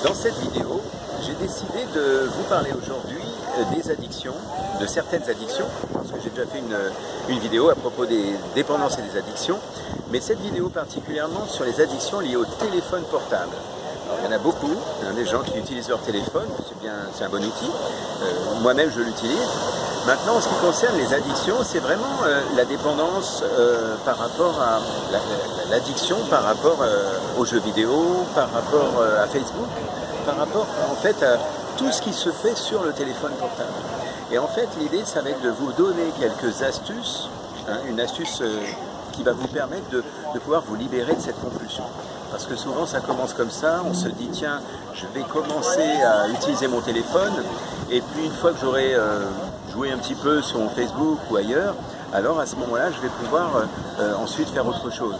Dans cette vidéo, j'ai décidé de vous parler aujourd'hui des addictions, de certaines addictions, parce que j'ai déjà fait une vidéo à propos des dépendances et des addictions, mais cette vidéo particulièrement sur les addictions liées au téléphone portable. Alors, il y en a beaucoup, il y a des gens qui utilisent leur téléphone, c'est un bon outil, moi-même je l'utilise. Maintenant, en ce qui concerne les addictions, c'est vraiment la dépendance par rapport à l'addiction par rapport aux jeux vidéo, par rapport à Facebook, par rapport en fait à tout ce qui se fait sur le téléphone portable. Et en fait, l'idée, ça va être de vous donner quelques astuces, une astuce qui va vous permettre de pouvoir vous libérer de cette compulsion. Parce que souvent, ça commence comme ça, on se dit, tiens, je vais commencer à utiliser mon téléphone, et puis une fois que j'aurai joué un petit peu sur mon Facebook ou ailleurs, alors à ce moment-là, je vais pouvoir ensuite faire autre chose.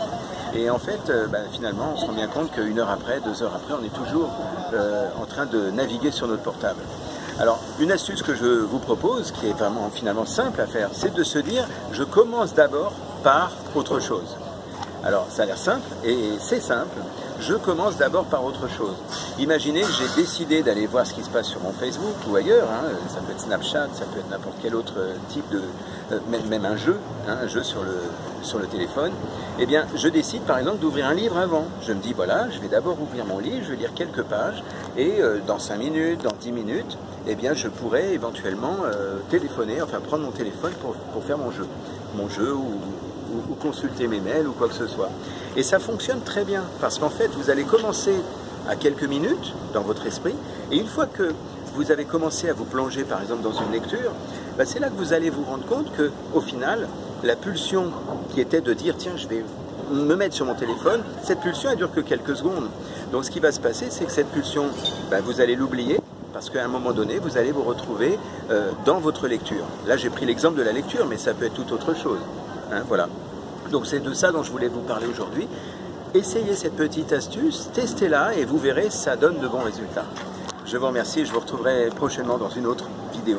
Et en fait, finalement, on se rend bien compte qu'une heure après, 2 heures après, on est toujours en train de naviguer sur notre portable. Alors, une astuce que je vous propose, qui est vraiment finalement simple à faire, c'est de se dire, je commence d'abord par autre chose. Alors, ça a l'air simple, et c'est simple. Je commence d'abord par autre chose. Imaginez que j'ai décidé d'aller voir ce qui se passe sur mon Facebook ou ailleurs, ça peut être Snapchat, ça peut être n'importe quel autre type de... même un jeu sur le téléphone. Eh bien, je décide par exemple d'ouvrir un livre avant. Je me dis, voilà, je vais d'abord ouvrir mon livre, je vais lire quelques pages, et dans 5 minutes, dans 10 minutes, eh bien, je pourrais éventuellement téléphoner, enfin prendre mon téléphone pour faire mon jeu ou consulter mes mails ou quoi que ce soit. Et ça fonctionne très bien, parce qu'en fait, vous allez commencer à quelques minutes dans votre esprit, et une fois que vous avez commencé à vous plonger, par exemple, dans une lecture, c'est là que vous allez vous rendre compte qu'au final, la pulsion qui était de dire, tiens, je vais me mettre sur mon téléphone, cette pulsion, elle dure que quelques secondes. Donc ce qui va se passer, c'est que cette pulsion, vous allez l'oublier, parce qu'à un moment donné, vous allez vous retrouver dans votre lecture. Là, j'ai pris l'exemple de la lecture, mais ça peut être tout autre chose. Voilà. Donc c'est de ça dont je voulais vous parler aujourd'hui. Essayez cette petite astuce, testez-la et vous verrez, ça donne de bons résultats. Je vous remercie et je vous retrouverai prochainement dans une autre vidéo.